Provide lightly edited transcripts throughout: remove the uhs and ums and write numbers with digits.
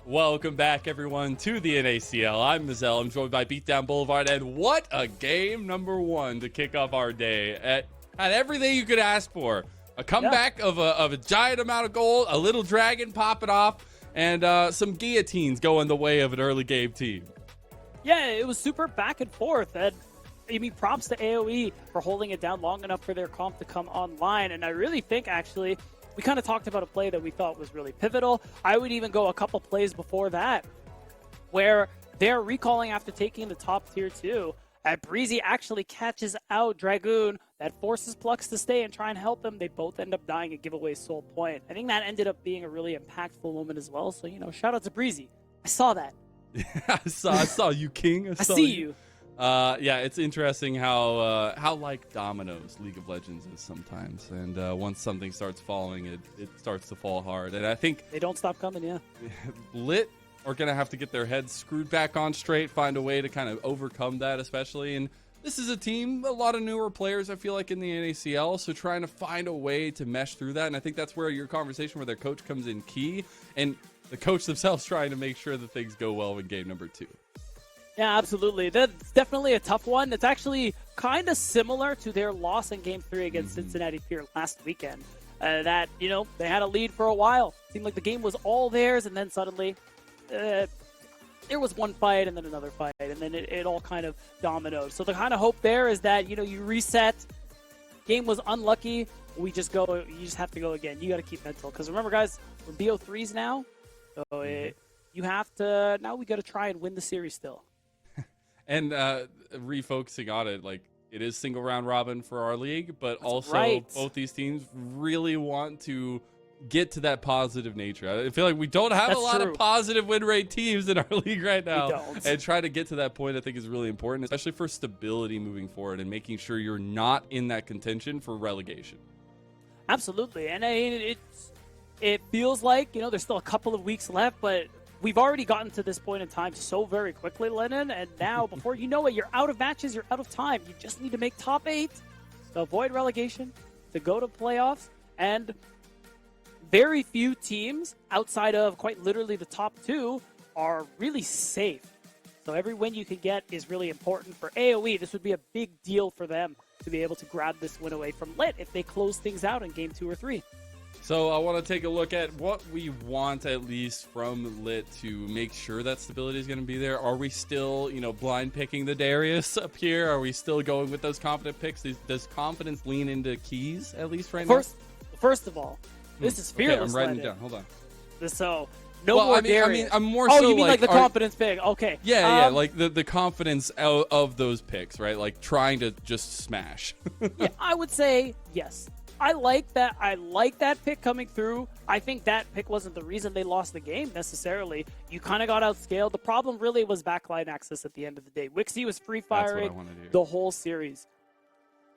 Welcome back, everyone, to the NACL. I'm Mazel. I'm joined by Beatdown Boulevard, and what a game number one to kick off our day. At everything you could ask for. A comeback of a giant amount of gold, a little dragon popping off, and some guillotines going the way of an early game team. Yeah, it was super back and forth. And I mean, props to AOE for holding it down long enough for their comp to come online. And I really think, actually, we kind of talked about a play that we thought was really pivotal. I would even go a couple plays before that, where they're recalling after taking the top tier 2. Breezy actually catches out Dragoon. That forces Plux to stay and try and help them. They both end up dying and give away soul point. I think that ended up being a really impactful moment as well. So, shout out to Breezy. I saw that. I saw you, King. I see you. Yeah, it's interesting how like dominoes League of Legends is sometimes, and once something starts falling, it starts to fall hard. And I think they don't stop coming. Yeah, Lit are gonna have to get their heads screwed back on straight, find a way to kind of overcome that, especially. And this is a team, a lot of newer players, I feel like, in the NACL, so trying to find a way to mesh through that. And I think that's where your conversation with their coach comes in key, and the coach themselves trying to make sure that things go well in game number 2. Yeah, absolutely. That's definitely a tough one. It's actually kind of similar to their loss in Game 3 against Cincinnati Fear last weekend. That, they had a lead for a while. Seemed like the game was all theirs, and then suddenly there was one fight and then another fight, and then it all kind of dominoed. So the kind of hope there is that, you reset. Game was unlucky. You just have to go again. You got to keep mental. Because remember, guys, we're BO3s now. So you have to, now we got to try and win the series still. And refocusing on it, like, it is single round robin for our league, but That's also right. Both these teams really want to get to that positive nature. I feel like we don't have a lot of positive win rate teams in our league right now. We don't. And trying to get to that point, I think, is really important, especially for stability moving forward and making sure you're not in that contention for relegation. Absolutely. And it feels like, there's still a couple of weeks left, but we've already gotten to this point in time so very quickly, Lennon, and now before you know it, you're out of matches, you're out of time. You just need to make top 8 to avoid relegation, to go to playoffs, and very few teams outside of quite literally the top 2 are really safe. So every win you can get is really important for AOE. This would be a big deal for them to be able to grab this win away from Lit if they close things out in game 2 or 3. So I want to take a look at what we want, at least from Lit, to make sure that stability is going to be there. Are we still, blind picking the Darius up here? Are we still going with those confident picks? Does confidence lean into keys, at least right now? First of all, this is Fearless. Okay, I'm writing it down. Hold on. So, more Darius. I'm more so you mean like the confidence pick? Okay. Yeah, like the confidence of those picks, right? Like trying to just smash. Yeah, I would say yes. I like that. I like that pick coming through. I think that pick wasn't the reason they lost the game necessarily. You kind of got outscaled. The problem really was backline access at the end of the day. Wixie was free firing the whole series.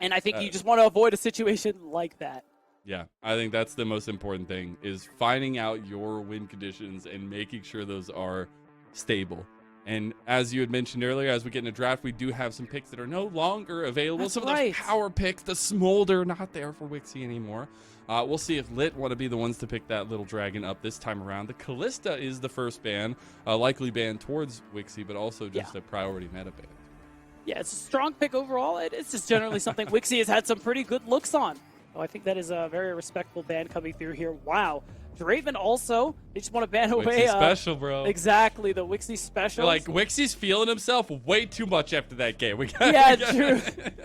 And I think you just want to avoid a situation like that. Yeah, I think that's the most important thing, is finding out your win conditions and making sure those are stable. And as you had mentioned earlier, as we get in a draft, we do have some picks that are no longer available. Some of those power picks, the Smolder, not there for Wixie anymore. We'll see if Lit want to be the ones to pick that little dragon up this time around. The Callista is the first ban, likely ban towards Wixie, but also just a priority meta ban. Yeah, it's a strong pick overall. It's just generally something Wixie has had some pretty good looks on. Oh, I think that is a very respectable ban coming through here. Wow. Draven also, they just want to ban away. Wixie special, bro. Exactly, the Wixie special. Like, Wixie's feeling himself way too much after that game. True.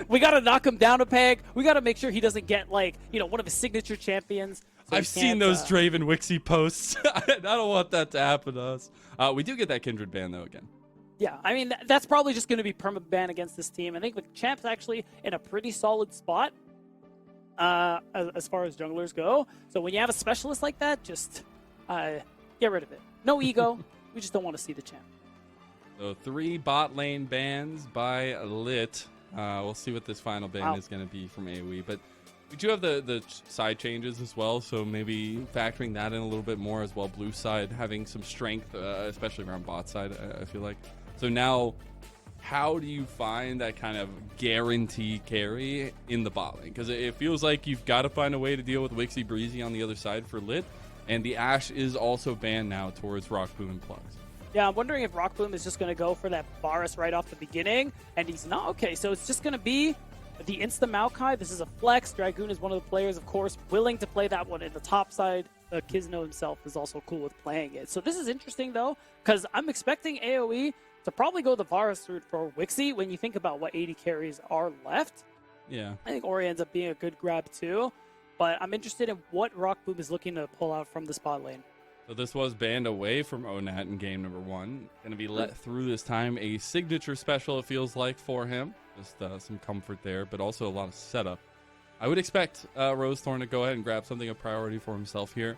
We got to knock him down a peg. We got to make sure he doesn't get, one of his signature champions. So I've seen those Draven Wixie posts. I don't want that to happen to us. We do get that Kindred ban, though, again. Yeah, I mean, that's probably just going to be perma-ban against this team. I think the champ's actually in a pretty solid spot. As far as junglers go. So when you have a specialist like that, just get rid of it. No ego. We just don't want to see the champ. So 3 bot lane bans by Lit. We'll see what this final ban is going to be from AOE. But we do have the side changes as well, so maybe factoring that in a little bit more as well. Blue side having some strength, especially around bot side, I feel like. So now, how do you find that kind of guarantee carry in the bot lane? Because it feels like you've got to find a way to deal with Wixie Breezy on the other side for Lit. And the Ashe is also banned now towards Rock Boom and Plugs. Yeah, I'm wondering if Rock Boom is just going to go for that Varus right off the beginning, and he's not. Okay, so it's just going to be the Insta Maokai. This is a flex. Dragoon is one of the players, of course, willing to play that one in the top side. Kizno himself is also cool with playing it. So this is interesting, though, because I'm expecting AOE to probably go the Varus route for Wixie when you think about what 80 carries are left. Yeah. I think Ori ends up being a good grab, too. But I'm interested in what Rock Boom is looking to pull out from the spot lane. So this was banned away from Onat in game number 1. Going to be let through this time. A signature special, it feels like, for him. Just some comfort there, but also a lot of setup. I would expect Rosethorn to go ahead and grab something of priority for himself here.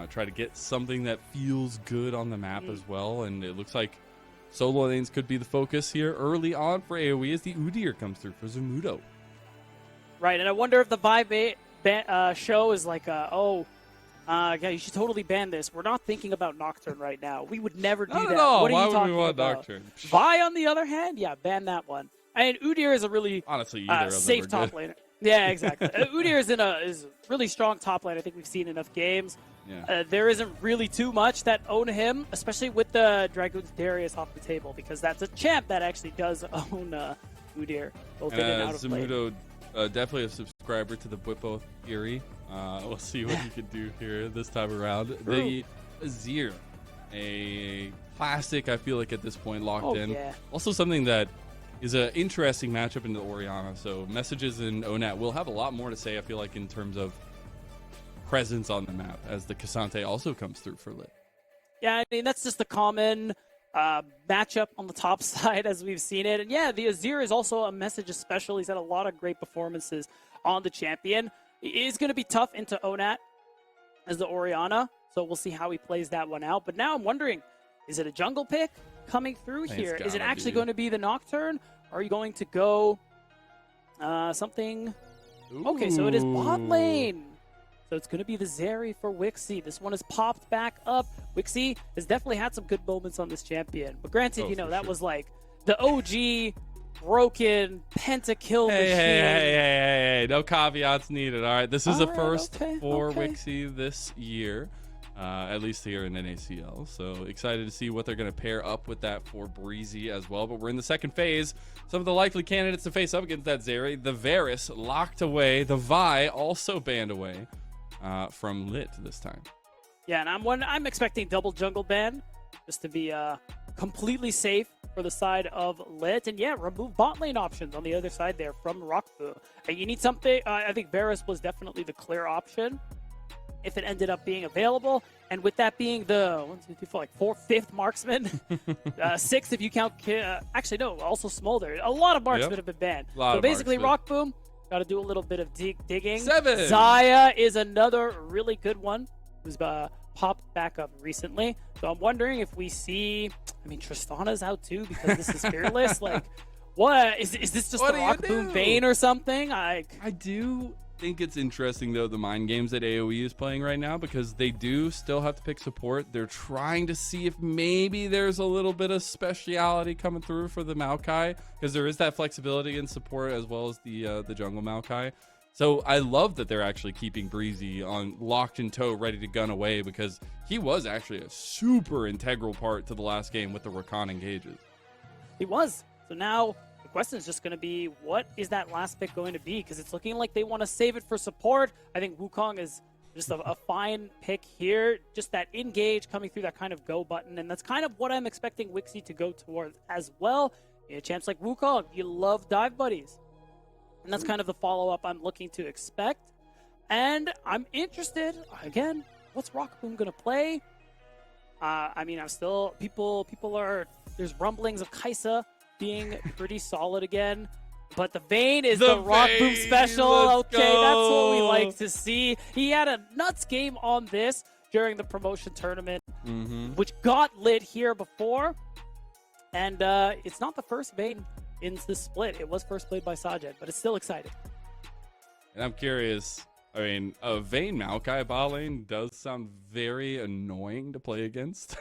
Try to get something that feels good on the map as well. And it looks like solo lanes could be the focus here early on for AoE as the Udyr comes through for Zumudo. Right, and I wonder if the vibe show is like, yeah, you should totally ban this. We're not thinking about Nocturne right now. We would never do Not that. at all. What are Why you would talking we want about? Nocturne? Vi, on the other hand, yeah, ban that one. And Udyr is a really Honestly, either of safe them are top laner. Yeah, exactly. Udyr is is really strong top lane. I think we've seen enough games. Yeah. There isn't really too much that own him, especially with the Dragoon's Darius off the table, because that's a champ that actually does own Udyr, both in and out of lane. Zumudo, definitely a subscriber to the Bwipo theory. We'll see what he can do here this time around. The Azir, a classic, I feel like at this point, locked in. Yeah. Also something that is an interesting matchup into Orianna. So messages in Onat will have a lot more to say, I feel like, in terms of presence on the map, as the Cassante also comes through for Lit. Yeah, I mean, that's just the common matchup on the top side as we've seen it. And yeah, the Azir is also a message special. He's had a lot of great performances on the champion. It is going to be tough into Onat as the Orianna, so we'll see how he plays that one out. But now I'm wondering, is it a jungle pick coming through here? Is it actually going to be the Nocturne? Or are you going to go something? Ooh. Okay, so it is bot lane. So it's going to be the Zeri for Wixie. This one has popped back up. Wixie has definitely had some good moments on this champion. But granted, that was like the OG broken pentakill machine. Hey, no caveats needed. All right, this is a first for okay. Wixie this year, at least here in NACL. So excited to see what they're going to pair up with that for Breezy as well. But we're in the second phase. Some of the likely candidates to face up against that Zeri. The Varus locked away. The Vi also banned away from Lit this time. Yeah, and I'm expecting double jungle ban just to be completely safe for the side of Lit. And yeah, remove bot lane options on the other side there from Rockfu. And you need something. I think Varus was definitely the clear option if it ended up being available. And with that being the 5th marksman, 6th if you count. Actually, no, also Smolder. A lot of marksmen have been banned. So basically, Rockboom got to do a little bit of digging. 7. Xayah is another really good one who's popped back up recently. So I'm wondering if we see. I mean, Tristana's out too because this is Fearless. Like, what is this just the Rockboom Bane or something? I do think it's interesting though, the mind games that AoE is playing right now, because they do still have to pick support. They're trying to see if maybe there's a little bit of speciality coming through for the Maokai, because there is that flexibility in support as well as the jungle Maokai. So I love that they're actually keeping Breezy on locked in tow, ready to gun away, because he was actually a super integral part to the last game with the Rakan engages. He was. So now the question is just going to be, what is that last pick going to be? Because it's looking like they want to save it for support. I think Wukong is just a fine pick here. Just that engage coming through that kind of go button. And that's kind of what I'm expecting Wixie to go towards as well. Champs like Wukong, you love dive buddies. And that's kind of the follow-up I'm looking to expect. And I'm interested, again, what's Rockboom going to play? I mean, I'm still, people are, there's rumblings of Kaisa being pretty solid again. But the Vayne is the Rockboom special. Okay, that's what we like to see. He had a nuts game on this during the promotion tournament, which got lit here before. And it's not the first Vayne in the split. It was first played by Sajid, but it's still exciting. And I'm curious, I mean, a Vayne Maokai bot lane does sound very annoying to play against.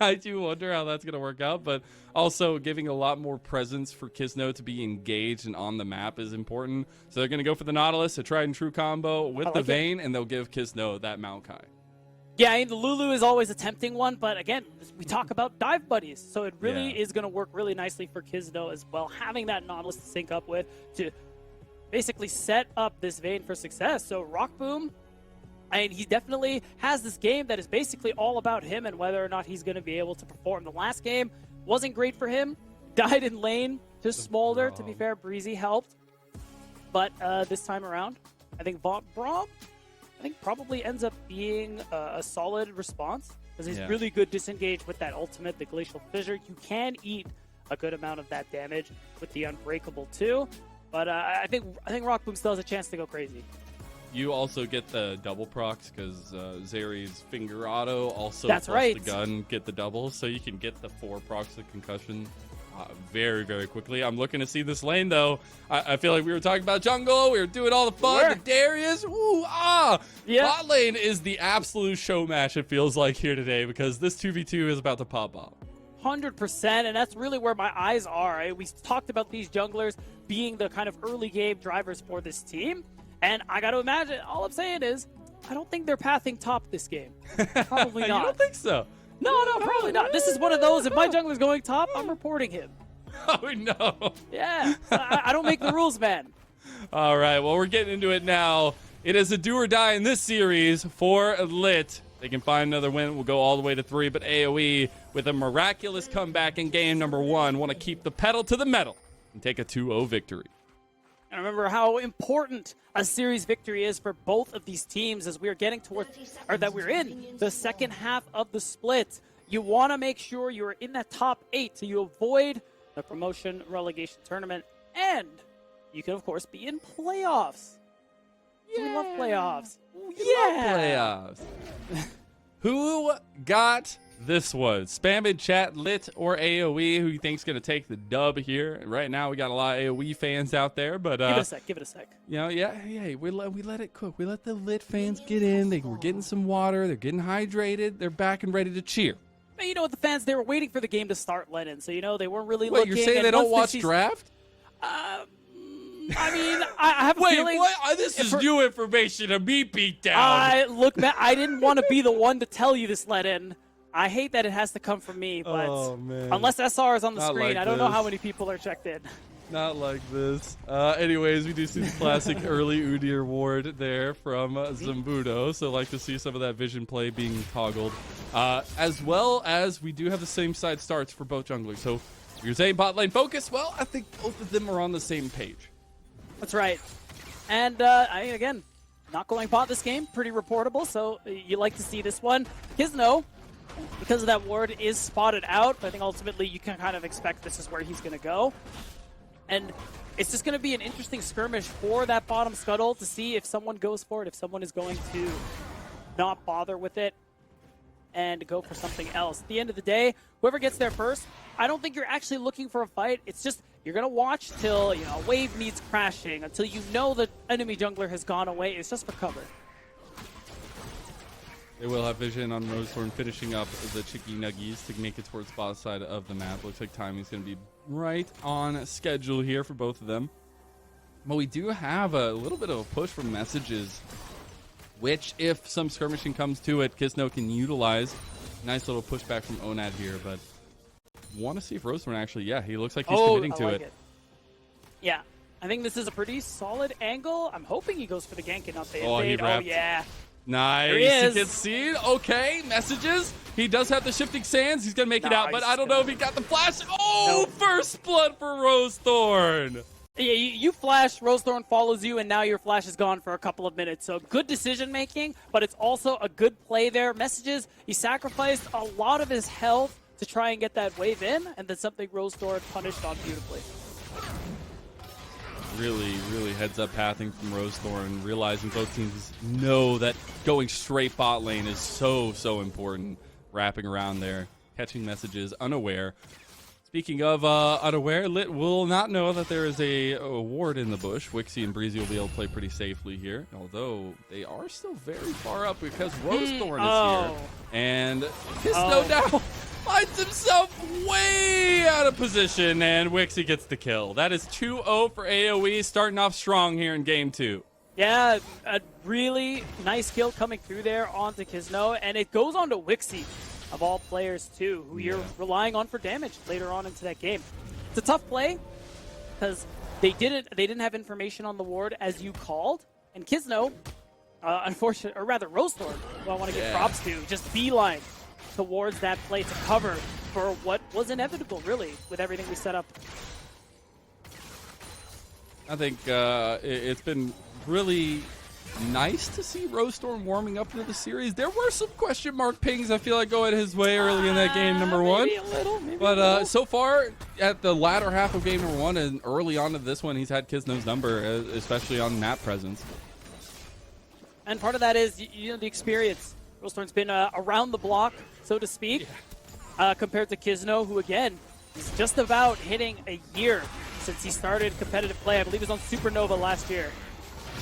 I do wonder how that's going to work out, but also giving a lot more presence for Kizno to be engaged and on the map is important. So they're going to go for the Nautilus, a tried and true combo with the Vayne, and they'll give Kizno that Maokai. Yeah, I mean, the Lulu is always a tempting one, but again, we talk about dive buddies, so it really is going to work really nicely for Kizno as well, having that Nautilus to sync up with to basically set up this Vayne for success. So Rock Boom, I mean, he definitely has this game that is basically all about him and whether or not he's going to be able to perform. The last game wasn't great for him, died in lane to Smolder. To be fair, Breezy helped, but this time around, I think Braum, probably ends up being a solid response because he's really good disengaged with that ultimate, the Glacial Fissure. You can eat a good amount of that damage with the Unbreakable too, but I think Rock Boom still has a chance to go crazy. You also get the double procs because Zeri's Finger Auto also That's plus right. the gun get the double, so you can get the 4 procs of concussion very, very quickly. I'm looking to see this lane, though. I feel like we were talking about jungle. We were doing all the fun. The Darius. Ooh, Yeah. Bot lane is the absolute show match, it feels like, here today, because this 2v2 is about to pop off. 100%, and that's really where my eyes are. Right? We talked about these junglers being the kind of early game drivers for this team, and I got to imagine, all I'm saying is, I don't think they're pathing top this game. Probably not. You don't think so? No, probably not. This is one of those, if my jungler's going top, I'm reporting him. Oh, no. Yeah, I don't make the rules, man. All right, well, we're getting into it now. It is a do or die in this series for Lit. They can find another win. We'll go all the way to 3, but AOE, with a miraculous comeback in game number 1, want to keep the pedal to the metal and take a 2-0 victory. And remember how important a series victory is for both of these teams as we are getting towards, or that we're in the second half of the split. You want to make sure you're in that top 8 so you avoid the promotion relegation tournament, and you can, of course, be in playoffs. Yeah. We love playoffs. Playoffs. Who got this one? Spam in chat, Lit or AOE. Who you think's going to take the dub here? And right now, we got a lot of AOE fans out there, but give it a sec. You know, we let it cook. We let the Lit fans get in. We're getting some water. They're getting hydrated. They're back and ready to cheer. But you know what, the fans, they were waiting for the game to start, Lennon. So, you know, they weren't really looking. Wait, you're saying they don't watch draft? I mean, I have a feeling... Wait, this is new information. A me beat down. Look, Matt, I didn't want to be the one to tell you this, Lennon. I hate that it has to come from me, but unless SR is on the screen, like I don't know how many people are checked in. Not like this. Anyways, we do see the classic early Udyr ward there from Zambudo, so like to see some of that vision play being toggled. As well as we do have the same side starts for both junglers. So if you're saying bot lane focus, well, I think both of them are on the same page. That's right. And again, not going bot this game, pretty reportable, so you like to see this one. Kizno, because of that ward, is spotted out, but I think ultimately you can kind of expect this is where he's going to go. And it's just going to be an interesting skirmish for that bottom scuttle to see if someone goes for it, if someone is going to not bother with it and go for something else. At the end of the day, whoever gets there first, I don't think you're actually looking for a fight. It's just you're going to watch till, you know, a wave needs crashing, until you know the enemy jungler has gone away. It's just for cover. They will have vision on Rosethorn finishing up the Chicky Nuggies to make it towards the bottom side of the map. Looks like timing's going to be right on schedule here for both of them. But we do have a little bit of a push from messages, which, if some skirmishing comes to it, Kizno can utilize. Nice little pushback from Onad here, but want to see if Rosethorn actually, he looks like he's committing to it. Yeah, I think this is a pretty solid angle. I'm hoping he goes for the gank and not the invade. He wrapped. Yeah. Nice. There he is. He gets seen. Okay, messages. He does have the shifting sands. He's going to make it out, but I don't know if he got the flash. Oh, first blood for Rosethorn. Yeah, you flash, Rosethorn follows you, and now your flash is gone for a couple of minutes. So good decision-making, but it's also a good play there. Messages, he sacrificed a lot of his health to try and get that wave in, and that's something Rosethorn punished on beautifully. Really, really heads-up pathing from Rosethorn, realizing both teams know that going straight bot lane is so, so important. Wrapping around there, catching messages, unaware. Speaking of unaware, Lit will not know that there is a ward in the bush. Wixie and Breezy will be able to play pretty safely here, although they are still very far up because Rosethorn is here. And Kizno now finds himself way out of position, and Wixie gets the kill. That is 2-0 for AOE, starting off strong here in game 2. Yeah, a really nice kill coming through there onto Kizno, and it goes on to Wixie, of all players too, who you're relying on for damage later on into that game. It's a tough play because they didn't have information on the ward as you called, and Kizno, unfortunately, or rather Rosethorn, who I want to give props to, just beeline towards that play to cover for what was inevitable, really, with everything we set up. I think it's been really nice to see Rosethorn warming up into the series. There were some question mark pings, I feel like, going his way early in that game, number one. Maybe a little, maybe but a little. So far, at the latter half of game number one and early on to this one, he's had Kizno's number, especially on map presence. And part of that is, you know, the experience. Rosethorn's been around the block, so to speak, compared to Kizno, who, again, is just about hitting a year since he started competitive play. I believe it was on Supernova last year.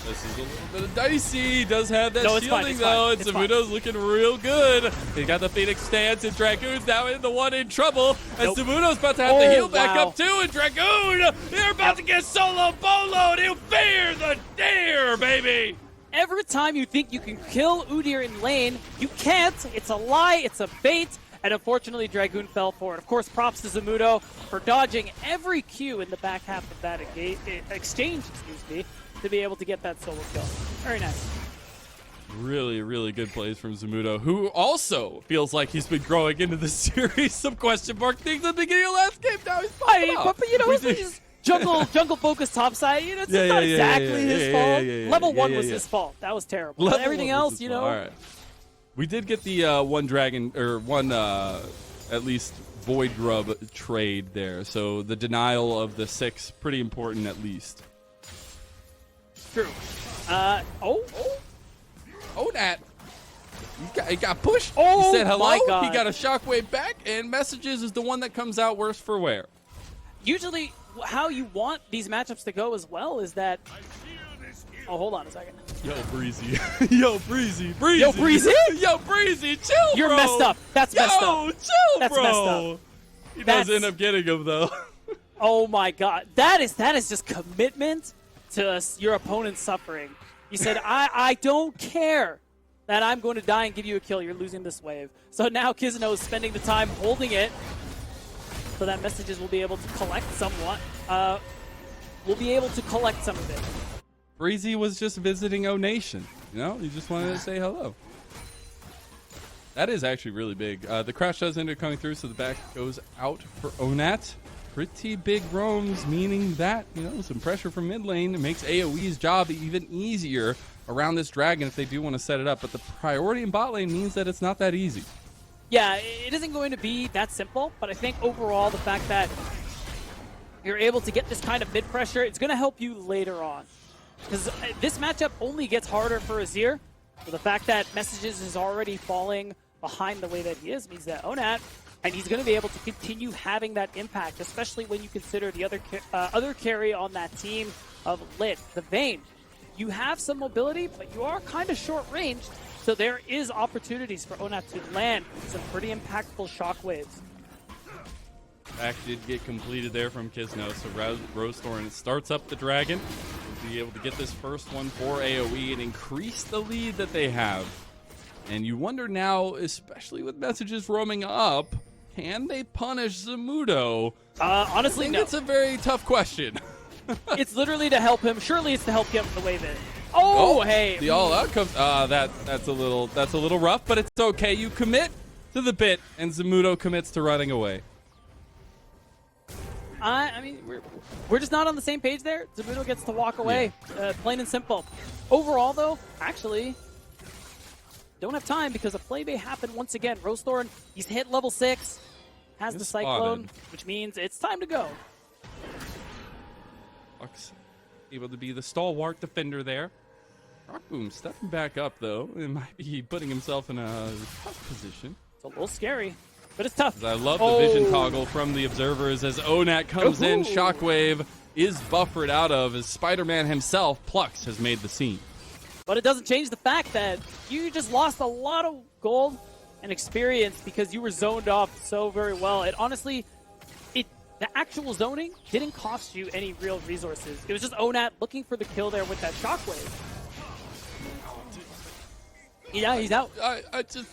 This is a little bit of dicey. He does have that shielding, it's though, fine. and Zamudo's looking real good. He got the Phoenix stance, and Dragoon's now in the one in trouble. And Zamudo's about to have to heal back up, too. And Dragoon, they're about to get solo boloed. He'll fear the dare, baby. Every time you think you can kill Udyr in lane, you can't. It's a lie. It's a bait. And unfortunately, Dragoon fell for it. Of course, props to Zamudo for dodging every Q in the back half of that exchange, to be able to get that solo kill. Very nice. Really, really good plays from Zamudo, who also feels like he's been growing into the series. Some question mark things at the beginning of last game. Now he's popping up. But you know, it's jungle focus topside. You know, it's not exactly his fault. Level 1 was his fault. That was terrible. But everything else, you know. All right. We did get the one dragon, or one at least void grub trade there. So the denial of the 6, pretty important at least. True. Nat. He got pushed. Oh, he said hello. my God. He got a shockwave back, and messages is the one that comes out worse for wear. Usually, how you want these matchups to go as well is that. Oh, hold on a second. Yo, Breezy. Yo, Breezy. Breezy. Yo, Breezy? Yo, Breezy. Chill, You're bro. messed up. That's messed up. Yo, chill, That's bro. messed up. He does end up getting him, though. Oh, my God. That is just commitment to your opponent's suffering. You said, I don't care that I'm going to die and give you a kill. You're losing this wave. So now Kizno is spending the time holding it so that messages will be able to collect somewhat. We'll be able to collect some of it. Breezy was just visiting O Nation. You know, he just wanted to say hello. That is actually really big. The crash does end up coming through, so the back goes out for Onat. Pretty big roams, meaning that, you know, some pressure from mid lane makes AOE's job even easier around this dragon if they do want to set it up. But the priority in bot lane means that it's not that easy. Yeah, it isn't going to be that simple, but I think overall the fact that you're able to get this kind of mid pressure, it's going to help you later on. Because this matchup only gets harder for Azir. So the fact that Messages is already falling behind the way that he is means that Onat, and he's going to be able to continue having that impact, especially when you consider the other carry on that team of Lit, the Vayne. You have some mobility, but you are kind of short-ranged, so there is opportunities for Onat to land some pretty impactful shockwaves. Back did get completed there from Kizno, so Rosethorn starts up the dragon. Be able to get this first one for AOE and increase the lead that they have. And you wonder now, especially with messages roaming up, can they punish Zamudo? Honestly, no. It's a very tough question. It's literally to help him. Surely it's to help get the wave in. Oh, hey. The all-out comes. That's a little rough, but it's okay. You commit to the bit, and Zamudo commits to running away. I mean, we're just not on the same page there. Zamudo gets to walk away, plain and simple. Overall, though, actually, don't have time because a play may happen once again. Rosethorn, he's hit level 6, has the Cyclone, which means it's time to go. Lux able to be the stalwart defender there. Rockboom stepping back up, though. It might be putting himself in a tough position. It's a little scary. But it's tough. I love the vision toggle from the observers as Onat comes in. Shockwave is buffered out of as Spider-Man himself, Plux, has made the scene. But it doesn't change the fact that you just lost a lot of gold and experience because you were zoned off so very well. And honestly, the actual zoning didn't cost you any real resources. It was just Onat looking for the kill there with that Shockwave. Yeah, he's out. I just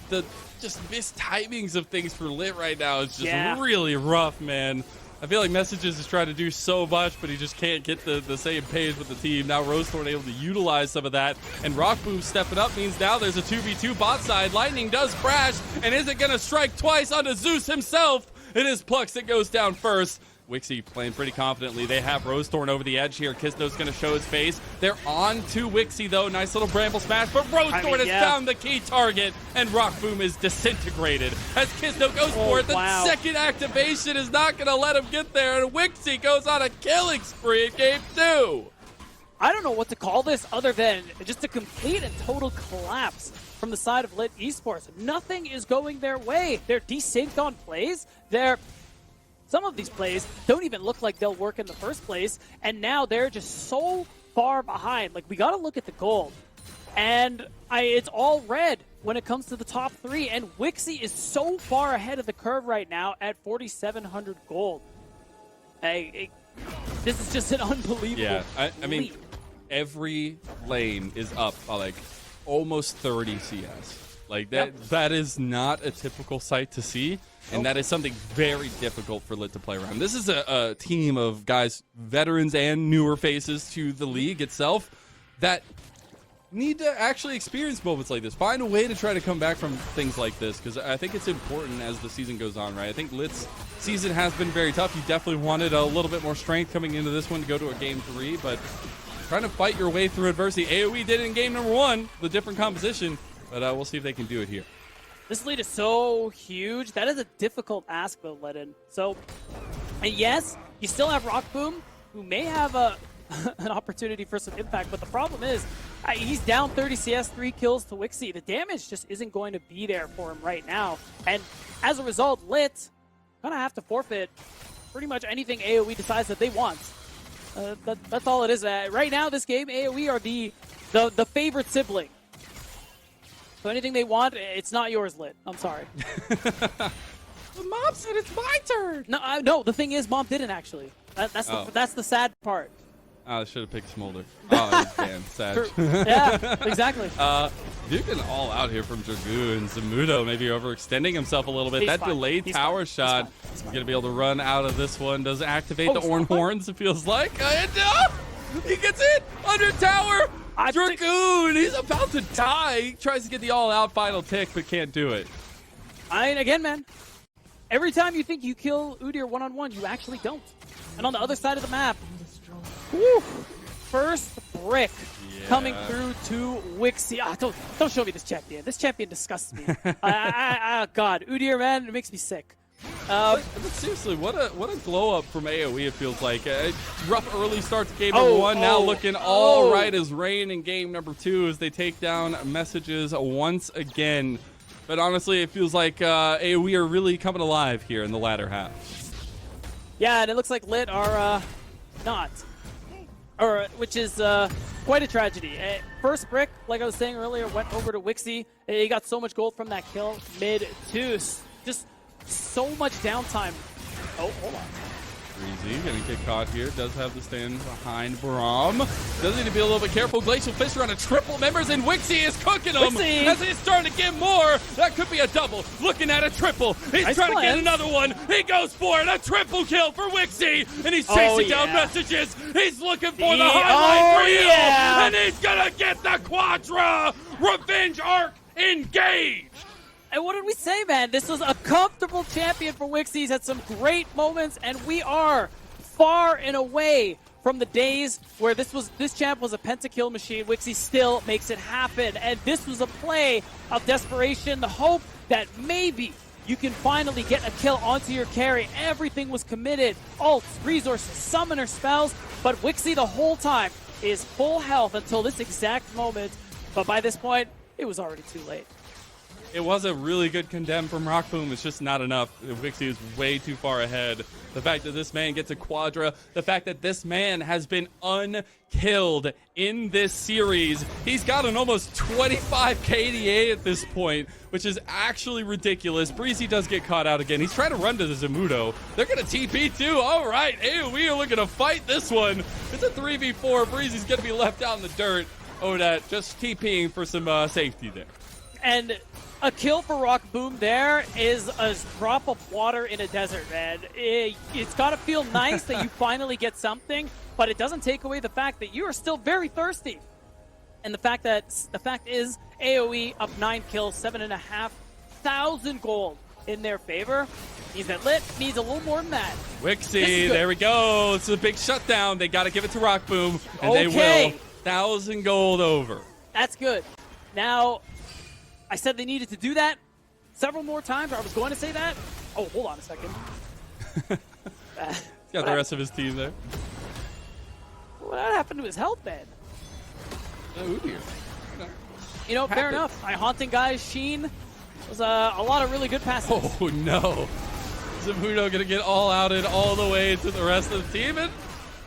the just missed timings of things for Lit right now is just really rough, man. I feel like Messages is trying to do so much, but he just can't get the same page with the team. Now Rosethorn able to utilize some of that, and Rockboom stepping up means now there's a 2v2 bot side. Lightning does crash, and is it going to strike twice onto Zeus himself? It is Plux that goes down first. Wixie playing pretty confidently. They have Rosethorn over the edge here. Kisno's going to show his face. They're on to Wixie, though. Nice little Bramble smash, but Rosethorn has found the key target, and Rockboom is disintegrated. As Kisno goes for it, the second activation is not going to let him get there, and Wixie goes on a killing spree in game 2. I don't know what to call this other than just a complete and total collapse from the side of Lit Esports. Nothing is going their way. They're desynced on plays. Some of these plays don't even look like they'll work in the first place, and now they're just so far behind. Like, we got to look at the gold, and it's all red when it comes to the top 3, and Wixie is so far ahead of the curve right now at 4,700 gold. This is just an unbelievable I mean, every lane is up by like almost 30 CS. Like that is not a typical sight to see, and that is something very difficult for Lit to play around. This is a team of guys, veterans and newer faces to the league itself, that need to actually experience moments like this. Find a way to try to come back from things like this, because I think it's important as the season goes on, right? I think Lit's season has been very tough. You definitely wanted a little bit more strength coming into this one to go to a game 3, but trying to fight your way through adversity. AOE did it in game number 1, the different composition. But we'll see if they can do it here. This lead is so huge. That is a difficult ask, though, Ledin. So, and yes, you still have Rockboom, who may have an opportunity for some impact. But the problem is, he's down 30 CS, 3 kills to Wixie. The damage just isn't going to be there for him right now. And as a result, Lit gonna have to forfeit pretty much anything AOE decides that they want. That's all it is. Right now, this game, AOE are the favorite sibling. So anything they want, it's not yours, Lit. I'm sorry. The mom said it's my turn. No, the thing is, Mom didn't actually. That's the sad part. I should have picked Smolder. Oh, damn, sad. Yeah, exactly. Duking all out here from Dragoon. Zamudo maybe overextending himself a little bit. That delayed tower shot. He's going to be able to run out of this one. Does it activate the Orn Horns, it feels like. He gets it under tower. Dragoon, he's about to die. He tries to get the all-out final tick, but can't do it. Again, man, every time you think you kill Udyr one-on-one, you actually don't. And on the other side of the map, first brick coming through to Wixie. Don't show me this champion. This champion disgusts me. God, Udyr, man, it makes me sick. But seriously, what a glow up from AOE, it feels like. Rough early start to game number 1, now looking all right as rain in game number 2 as they take down Messages once again. But honestly, it feels like AOE are really coming alive here in the latter half. Yeah, and it looks like Lit are not. Which is quite a tragedy. First brick, like I was saying earlier, went over to Wixie. He got so much gold from that kill mid-2. Just so much downtime. Oh, hold on. Breezy gonna get caught here. Does have the stand behind Braum. Does need to be a little bit careful. Glacial Fisher on a triple members, and Wixie is cooking him as he's starting to get more. That could be a double. Looking at a triple. He's trying to get another one. He goes for it. A triple kill for Wixie, and he's chasing down Messages. He's looking for the highlight reel, and he's gonna get the Quadra. Revenge arc engaged. And what did we say, man? This was a comfortable champion for Wixie. He's had some great moments, and we are far and away from the days where this champ was a pentakill machine. Wixie still makes it happen, and this was a play of desperation, the hope that maybe you can finally get a kill onto your carry. Everything was committed, ults, resources, summoner spells, but Wixie the whole time is full health until this exact moment, but by this point, it was already too late. It was a really good condemn from Rockboom. It's just not enough. Wixie is way too far ahead. The fact that this man gets a Quadra, the fact that this man has been unkilled in this series. He's got an almost 25 KDA at this point, which is actually ridiculous. Breezy does get caught out again. He's trying to run to the Zamudo. They're going to TP too. All right, AOE are looking to fight this one. It's a 3v4. Breezy's going to be left out in the dirt. Odat just TPing for some safety there. And a kill for Rock Boom there is a drop of water in a desert, man. It's got to feel nice that you finally get something, but it doesn't take away the fact that you are still very thirsty. And the fact is AOE up 9 kills, 7,500 gold in their favor. Means that Lit needs a little more than that. Wixie, there we go. It's a big shutdown. They got to give it to Rock Boom, and they will. 1,000 gold over. That's good. Now, I said they needed to do that several more times, or I was going to say that. Oh, hold on a second. He's got the rest of his team there. What happened to his health, man? You know, fair enough. My haunting guys, Sheen, was a lot of really good passes. Oh, no. Zamudo going to get all outed all the way to the rest of the team, and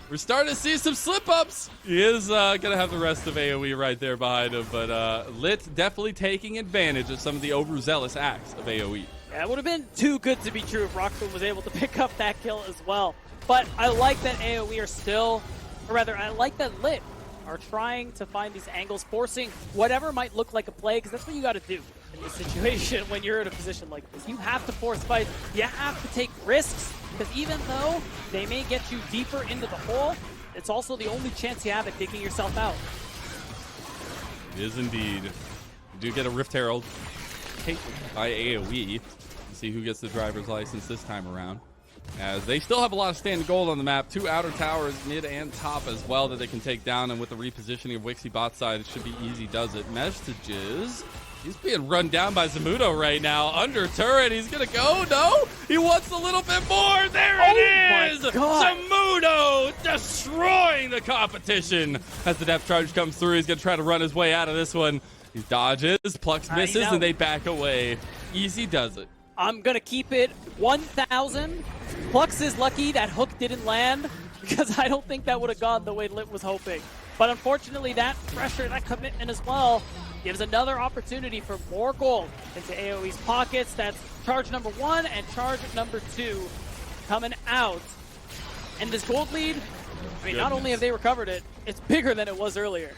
we're starting to see some slip-ups. He is going to have the rest of AOE right there behind him, but Lit definitely taking advantage of some of the overzealous acts of AOE. Yeah, it would have been too good to be true if Rockboom was able to pick up that kill as well. But I like that AOE are still, or rather, I like that Lit are trying to find these angles, forcing whatever might look like a play, because that's what you got to do in this situation when you're in a position like this. You have to force fights. You have to take risks, because even though they may get you deeper into the hole, it's also the only chance you have at digging yourself out. It is indeed. You do get a Rift Herald taken by AOE. Let's see who gets the driver's license this time around, as they still have a lot of standing gold on the map. 2 outer towers, mid and top as well, that they can take down. And with the repositioning of Wixie bot side, it should be easy does it. Messages. He's being run down by Zamudo right now. Under turret, he's going to go. No, he wants a little bit more. There it is. Zamudo destroying the competition. As the depth charge comes through, he's going to try to run his way out of this one. He dodges, Plux misses, and they back away. Easy does it. I'm going to keep it 1,000. Plux is lucky that hook didn't land, because I don't think that would have gone the way Lit was hoping. But unfortunately, that pressure, that commitment as well, gives another opportunity for more gold into AOE's pockets. That's charge number 1 and charge number 2 coming out. And this gold lead, I mean, not only have they recovered it, it's bigger than it was earlier.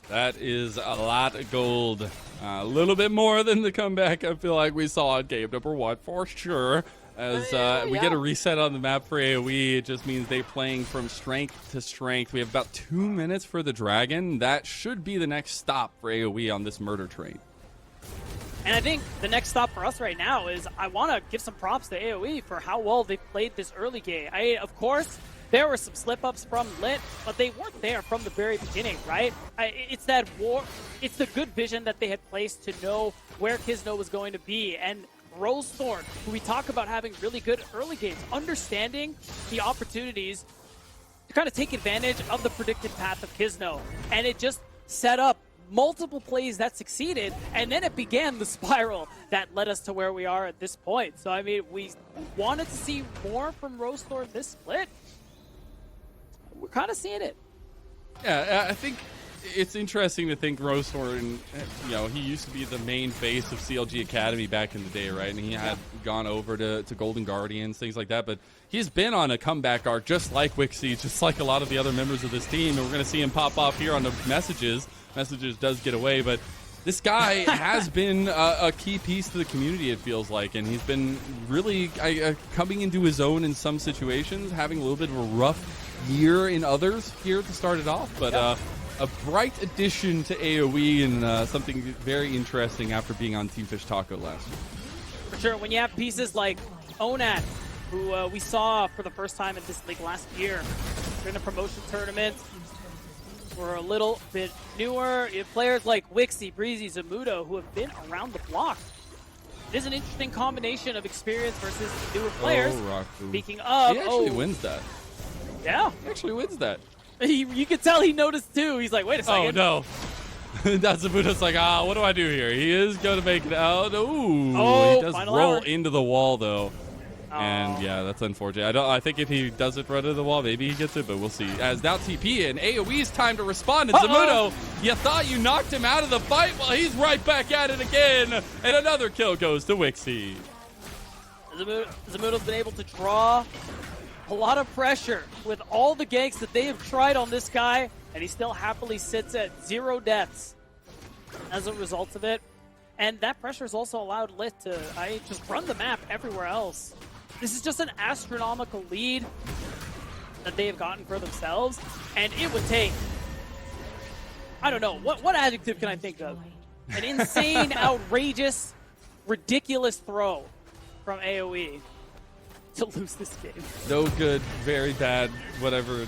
That is a lot of gold. A little bit more than the comeback I feel like we saw in game number 1 for sure. As we get a reset on the map for AOE, it just means they're playing from strength to strength. We have about 2 minutes for the Dragon. That should be the next stop for AOE on this murder train. And I think the next stop for us right now is I want to give some props to AOE for how well they played this early game. Of course, there were some slip-ups from Lit, but they weren't there from the very beginning, right? It's that war. It's the good vision that they had placed to know where Kisno was going to be. And Rosethorn, who we talk about having really good early games, understanding the opportunities to kind of take advantage of the predicted path of Kisno. And it just set up multiple plays that succeeded, and then it began the spiral that led us to where we are at this point. So, I mean, we wanted to see more from Rosethorn this split. We're kind of seeing it. Yeah, I think it's interesting to think Rosethorn, you know, he used to be the main face of CLG Academy back in the day, right? And he had gone over to Golden Guardians, things like that. But he's been on a comeback arc just like Wixie, just like a lot of the other members of this team. And we're going to see him pop off here on the Messages. Messages does get away, but this guy has been a key piece to the community, it feels like. And he's been really coming into his own in some situations, having a little bit of a rough year in others here to start it off. But a bright addition to AOE and something very interesting after being on Team Fish Taco last year. For sure, when you have pieces like Onat, who we saw for the first time in this league last year during the promotion tournament, we're a little bit newer. You have players like Wixie, Breezy, Zamudo, who have been around the block. It is an interesting combination of experience versus newer players. Speaking of, he actually wins that. Yeah. He actually wins that. You could tell he noticed too. He's like, wait a second. Oh, no. That's Zamudo's like, what do I do here? He is going to make it out. Ooh. He does roll into the wall, though. And yeah, that's unfortunate. I think if he doesn't run into the wall, maybe he gets it, but we'll see. As now TP and AOE's time to respond. And Zamudo, you thought you knocked him out of the fight? Well, he's right back at it again. And another kill goes to Wixie. Zamudo's been able to draw a lot of pressure with all the ganks that they have tried on this guy. and he still happily sits at 0 deaths as a result of it. And that pressure has also allowed Lit to just run the map everywhere else. This is just an astronomical lead that they have gotten for themselves, and it would take, I don't know, what adjective can I think of? An insane, outrageous, ridiculous throw from AOE to lose this game. No good, very bad, whatever.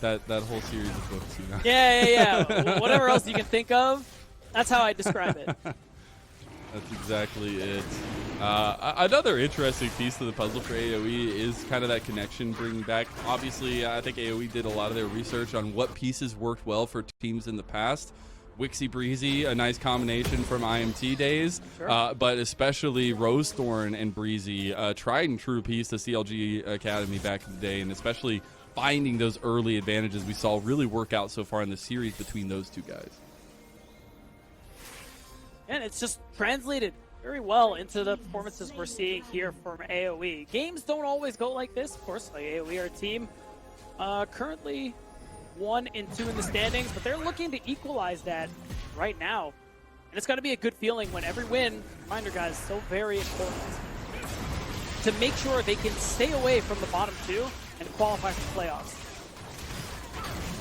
That whole series is books, you know? Yeah. Whatever else you can think of, that's how I describe it. That's exactly it. Another interesting piece to the puzzle for AOE is kind of that connection bringing back. Obviously, I think AOE did a lot of their research on what pieces worked well for teams in the past. Wixie Breezy, a nice combination from IMT days, sure. But especially Rosethorn and Breezy, tried and true piece to CLG Academy back in the day, and especially finding those early advantages we saw really work out so far in the series between those two guys. And it's just translated very well into the performances we're seeing here from AOE. Games don't always go like this, of course. Like AOE, our team, currently 1 and 2 in the standings, but they're looking to equalize that right now. And it's got to be a good feeling when every win, reminder guys, so very important, to make sure they can stay away from the bottom 2 and qualify for playoffs.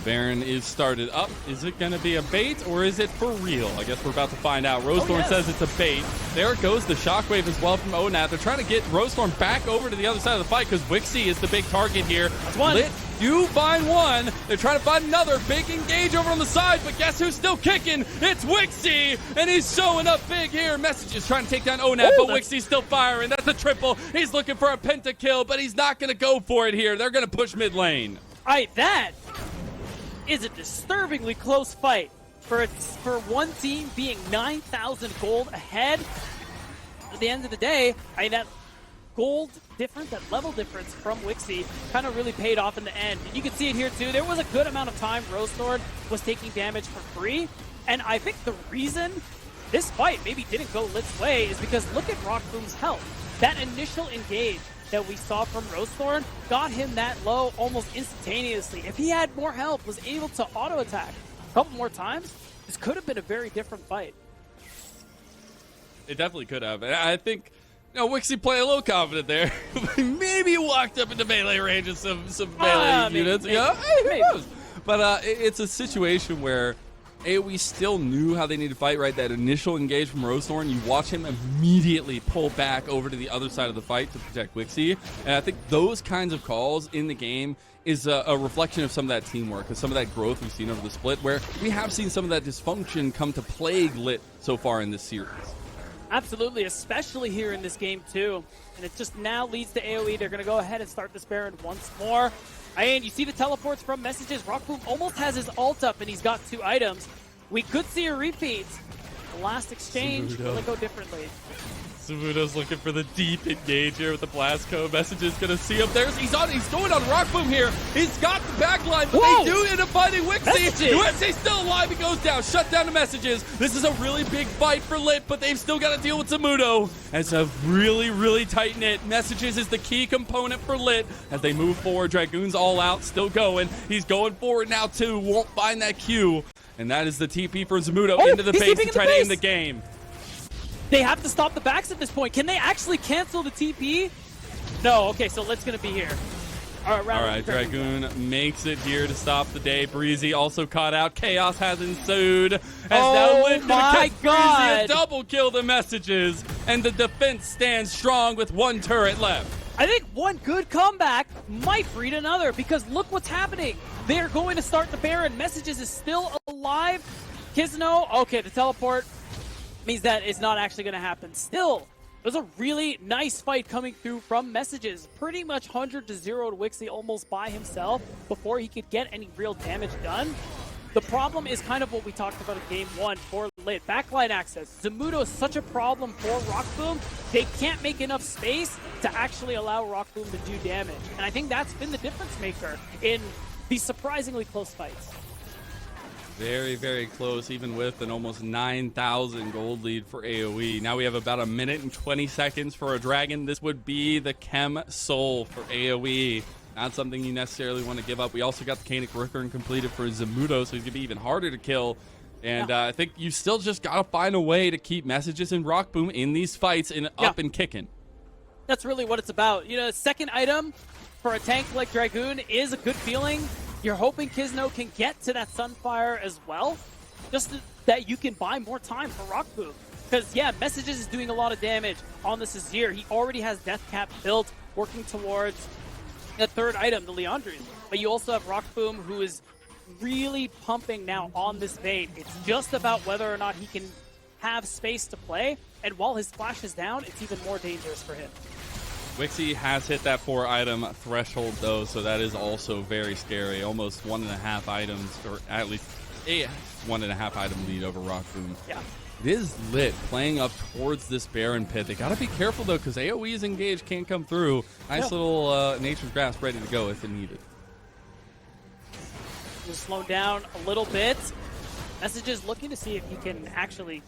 Baron is started up. Is it going to be a bait or is it for real? I guess we're about to find out. Rosethorn says it's a bait. There goes the shockwave as well from Onat. They're trying to get Rosethorn back over to the other side of the fight because Wixie is the big target here. That's one. Lit do find one. They're trying to find another. Big engage over on the side, but guess who's still kicking? It's Wixie, and he's showing up big here. Messages trying to take down Onat, but Wixie's still firing. That's a triple. He's looking for a pentakill, but he's not going to go for it here. They're going to push mid lane. All right, that is a disturbingly close fight for one team being 9,000 gold ahead. At the end of the day, that gold difference, that level difference from Wixie kind of really paid off in the end. And you can see it here too. There was a good amount of time Rosethorn was taking damage for free. And I think the reason this fight maybe didn't go Lit's way is because look at Rockboom's health. That initial engage that we saw from Rosethorn got him that low almost instantaneously. If he had more health, was able to auto attack a couple more times, this could have been a very different fight. It definitely could have. And I think, Wixie played a little confident there. Maybe walked up into melee range of some melee units. Maybe. Who knows? But it's a situation where AOE still knew how they needed to fight, right? That initial engage from Rosethorn, you watch him immediately pull back over to the other side of the fight to protect Wixie. And I think those kinds of calls in the game is a reflection of some of that teamwork and some of that growth we've seen over the split, where we have seen some of that dysfunction come to plague Lit so far in this series. Absolutely, especially here in this game too. And it just now leads to AOE. They're going to go ahead and start this Baron once more. And you see the teleports from Messages. Rockboom almost has his ult up and he's got 2 items. We could see a repeat. The last exchange will go differently. Samudo's looking for the deep engage here with the blast code. Messages gonna see him. He's going on Rockboom here. He's got the backline, but they do end up fighting Wixie. Wixie's still alive. He goes down. Shut down to Messages. This is a really big fight for Lit, but they've still got to deal with Samudo. It's a really, really tight knit. Messages is the key component for Lit as they move forward. Dragoon's all out, still going. He's going forward now too. Won't find that Q. And that is the TP for Samudo into the base to try to end the game. They have to stop the backs at this point. Can they actually cancel the TP? No. Okay, so Lit's going to be here. All right, Dragoon makes it here to stop the day. Breezy also caught out. Chaos has ensued. As oh now Lit my God. Breezy a double kill the Messages. And the defense stands strong with 1 turret left. I think one good comeback might breed another because look what's happening. They're going to start the Baron. Messages is still alive. Kizno, okay, the teleport means that it's not actually going to happen. Still, it was a really nice fight coming through from Messages. Pretty much 100-0 to Wixie almost by himself before he could get any real damage done. The problem is kind of what we talked about in Game 1 for Lit. Backline access. Zamudo is such a problem for Rockboom. They can't make enough space to actually allow Rockboom to do damage. And I think that's been the difference maker in these surprisingly close fights. Very, very close, even with an almost 9,000 gold lead for AOE. Now we have about 1 minute and 20 seconds for a Dragon. This would be the Chem Soul for AOE. Not something you necessarily want to give up. We also got the Canic Rooker completed for Zamudo, so he's going to be even harder to kill. And I think you still just got to find a way to keep Messages and Rock Boom in these fights and up and kicking. That's really what it's about. You know, second item for a tank like Dragoon is a good feeling. You're hoping Kizno can get to that Sunfire as well, just that you can buy more time for Rock Boom. Because, yeah, Messages is doing a lot of damage on the Azir. He already has Death Cap built, working towards the third item, the Leandrian. But you also have Rock Boom, who is really pumping now on this Vayne. It's just about whether or not he can have space to play. And while his flash is down, it's even more dangerous for him. Wixie has hit that 4-item threshold, though, so that is also very scary. Almost 1.5 items, or at least a 1.5 item lead over Rock Boom. Yeah. It is lit playing up towards this Baron pit. They got to be careful, though, because AoE's engaged can't come through. Nice little Nature's Grasp ready to go if it needed. Just slowed down a little bit. Messages looking to see if he can actually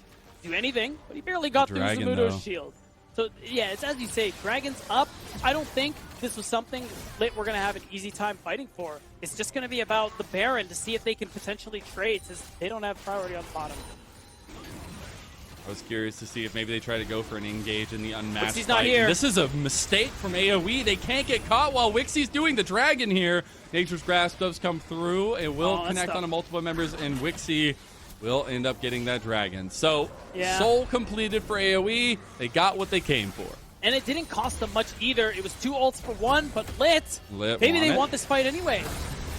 do anything, but he barely got through Zamudo's shield. So, yeah, it's as you say, Dragon's up. I don't think this was something Lit we're going to have an easy time fighting for. It's just going to be about the Baron to see if they can potentially trade, since they don't have priority on the bottom. I was curious to see if maybe they try to go for an engage in the unmatched Wixie's fight. not here. This is a mistake from AoE. They can't get caught while Wixie's doing the dragon here. Nature's Grasp does come through. It will connect onto multiple members, and Wixie will end up getting that dragon. So, Soul completed for AoE. They got what they came for. And it didn't cost them much either. It was 2 ults for 1, but Lit maybe they want this fight anyway.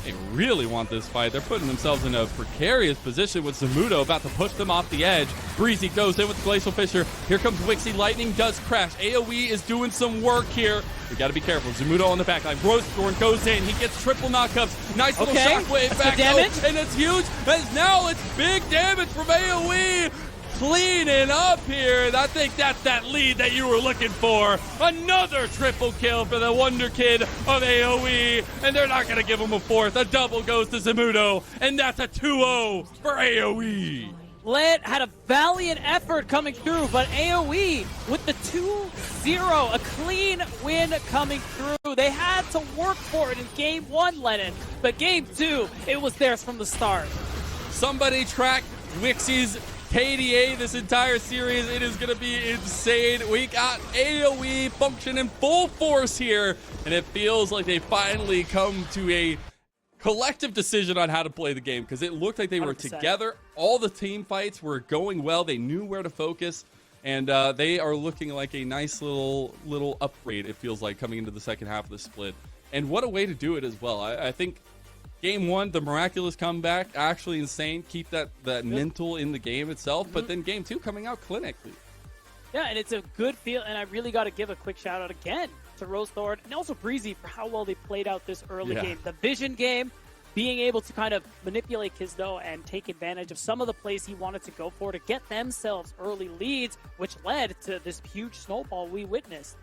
They really want this fight. They're putting themselves in a precarious position with Zamudo about to push them off the edge. Breezy goes in with the Glacial Fissure. Here comes Wixie. Lightning does crash. AoE is doing some work here. We got to be careful. Zamudo on the back line. Roseborn goes in. He gets triple knockups. Nice little shockwave back. Damage. And it's huge. As now it's big damage from AoE. Cleaning up here, and I think that's that lead that you were looking for. Another triple kill for the Wonder Kid of AoE, and they're not going to give him a fourth. A double goes to Zamudo, and that's a 2-0 for AoE. Lit had a valiant effort coming through, but AoE with the 2-0, a clean win coming through. They had to work for it in Game 1, Lennon, but Game 2, it was theirs from the start. Somebody track Wixie's KDA this entire series. It is going to be insane. We got AoE functioning full force here, and it feels like they finally come to a collective decision on how to play the game, because it looked like they were 100%. Together. All the team fights were going well. They knew where to focus, and they are looking like a nice little upgrade, it feels like, coming into the second half of the split. And what a way to do it as well. I think Game 1, the miraculous comeback, actually insane. Keep that mental in the game itself. But then Game 2 coming out clinically. Yeah, and it's a good feel. And I really got to give a quick shout out again to Rosethorn and also Breezy for how well they played out this early game. The vision game, being able to kind of manipulate Kizno and take advantage of some of the plays he wanted to go for to get themselves early leads, which led to this huge snowball we witnessed.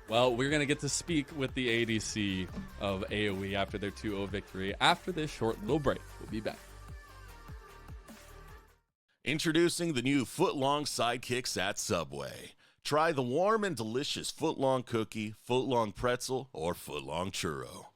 Well, we're going to get to speak with the ADC of AoE after their 2-0 victory after this short little break. We'll be back. Introducing the new foot-long sidekicks at Subway. Try the warm and delicious foot-long cookie, foot-long pretzel, or foot-long churro.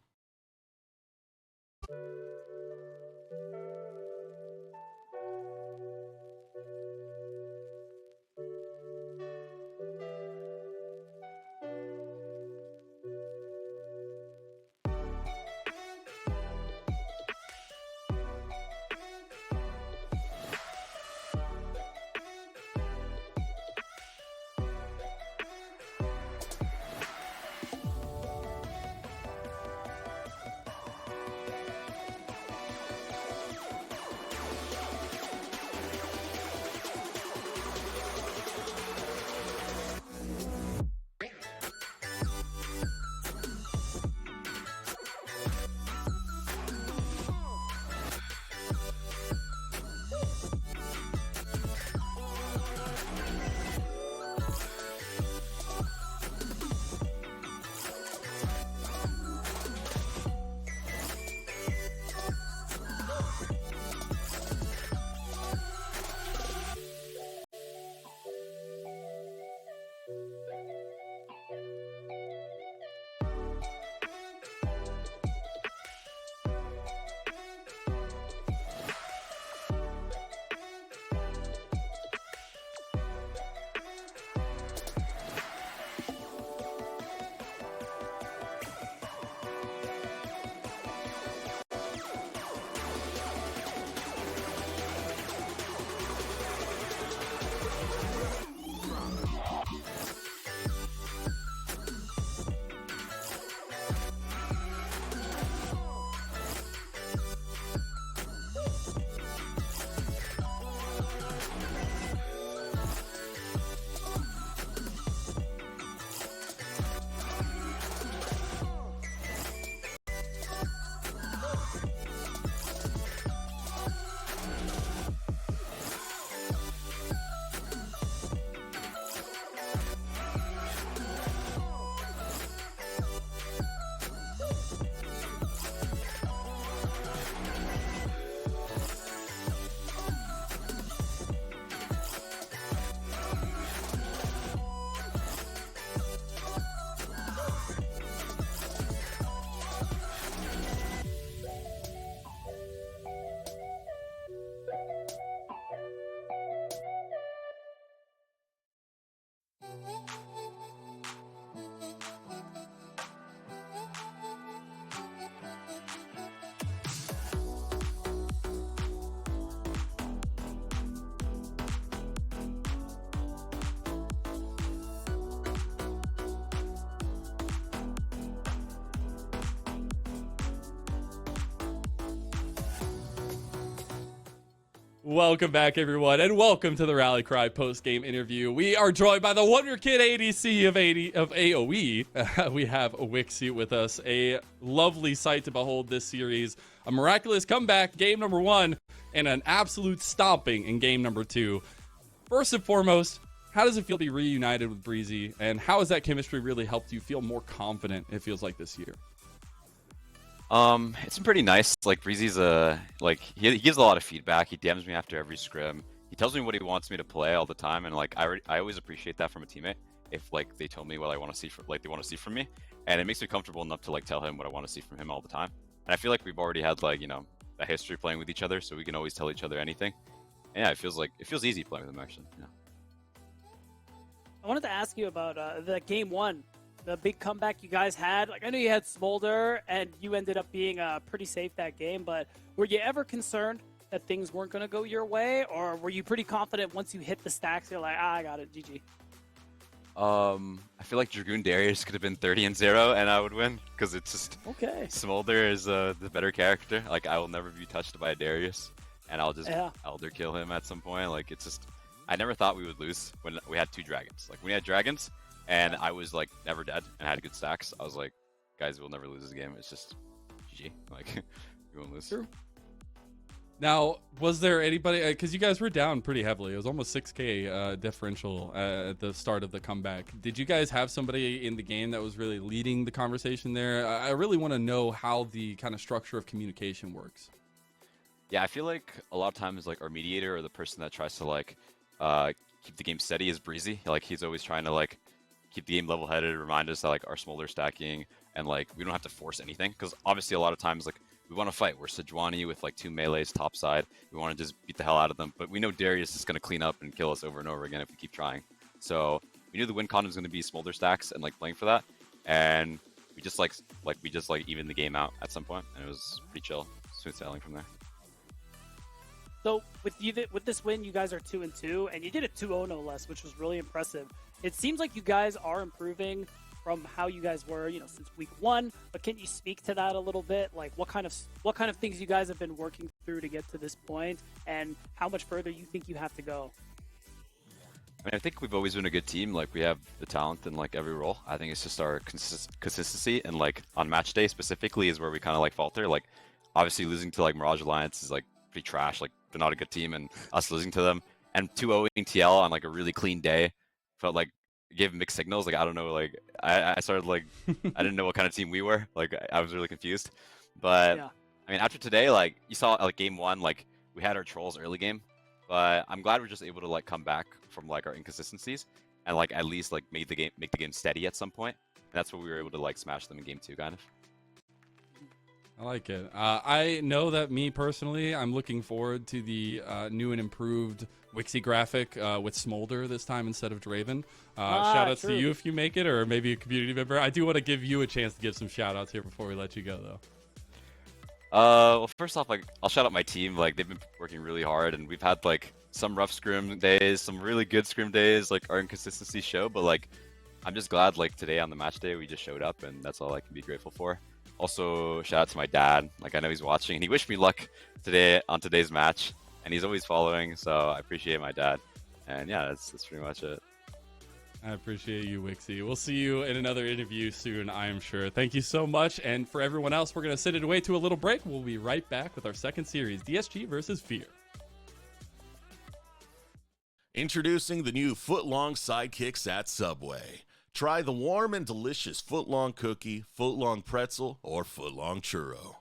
Welcome back, everyone, and welcome to the Rally Cry post-game interview. We are joined by the Wonder Kid ADC of AOE. We have Wixie with us, a lovely sight to behold this series. A miraculous comeback, game number 1, and an absolute stomping in game number 2. First and foremost, how does it feel to be reunited with Breezy, and how has that chemistry really helped you feel more confident, it feels like, this year? It's been pretty nice. Like Breezy's he gives a lot of feedback. He DMs me after every scrim. He tells me what he wants me to play all the time, and like I always appreciate that from a teammate. If like they tell me what I want to see from me, and it makes me comfortable enough to like tell him what I want to see from him all the time. And I feel like we've already had like a history playing with each other, so we can always tell each other anything. And yeah, it feels easy playing with him actually. Yeah. I wanted to ask you about the game 1. The big comeback you guys had. Like, I know you had Smolder, and you ended up being pretty safe that game, but were you ever concerned that things weren't going to go your way, or were you pretty confident once you hit the stacks, you're like, I got it, GG? I feel like Dragoon Darius could have been 30-0, and I would win, because it's just... Okay. Smolder is the better character. Like, I will never be touched by a Darius, and I'll just Elder kill him at some point. Like, it's just... I never thought we would lose when we had 2 dragons. Like, when we had dragons... And I was like never dead and had good stacks. I was like, guys, we'll never lose this game. It's just GG. Like, we won't lose. True. Now, was there anybody, because you guys were down pretty heavily. It was almost 6K differential at the start of the comeback. Did you guys have somebody in the game that was really leading the conversation there? I really want to know how the kind of structure of communication works. Yeah, I feel like a lot of times like our mediator or the person that tries to like keep the game steady is Breezy. Like, he's always trying to like keep the game level-headed, remind us that like our Smolder stacking, and like we don't have to force anything, because obviously a lot of times like we want to fight. We're Sejuani with like 2 melees topside. We want to just beat the hell out of them, but we know Darius is going to clean up and kill us over and over again if we keep trying. So we knew the win con was going to be Smolder stacks and like playing for that, and we just like even the game out at some point, and it was pretty chill, smooth sailing from there. So with this win, you guys are 2-2, and you did it 2-0 no less, which was really impressive. It seems like you guys are improving from how you guys were, since week 1. But can you speak to that a little bit? Like, what kind of things you guys have been working through to get to this point, and how much further you think you have to go? I mean, I think we've always been a good team. Like, we have the talent in like every role. I think it's just our consistency, and like on match day specifically is where we kind of like falter. Like, obviously losing to like Mirage Alliance is like pretty trash. Like, they're not a good team, and us losing to them and 2-0ing TL on like a really clean day felt like gave mixed signals. Like, I don't know, like I started like I didn't know what kind of team we were. Like, I was really confused. But yeah. I mean, after today, like you saw like game 1, like we had our trolls early game, but I'm glad we're just able to like come back from like our inconsistencies and like at least like make the game steady at some point. And that's what we were able to like smash them in game 2 kind of. I like it. I know that me personally, I'm looking forward to the new and improved Wixie graphic with Smolder this time instead of Draven. Shout outs to you if you make it, or maybe a community member. I do want to give you a chance to give some shout outs here before we let you go, though. Well, first off, like I'll shout out my team. Like, they've been working really hard, and we've had like some rough scrim days, some really good scrim days. Like, our inconsistencies show, but like I'm just glad like today on the match day we just showed up, and that's all I can be grateful for. Also, shout out to my dad. Like, I know he's watching, and he wished me luck today on today's match, and he's always following, so I appreciate my dad. And yeah, that's pretty much it. I appreciate you, Wixie. We'll see you in another interview soon, I am sure. Thank you so much. And for everyone else, we're going to send it away to a little break. We'll be right back with our second series, DSG versus Fear. Introducing the new foot-long sidekicks at Subway. Try the warm and delicious foot-long cookie, foot-long pretzel, or foot-long churro.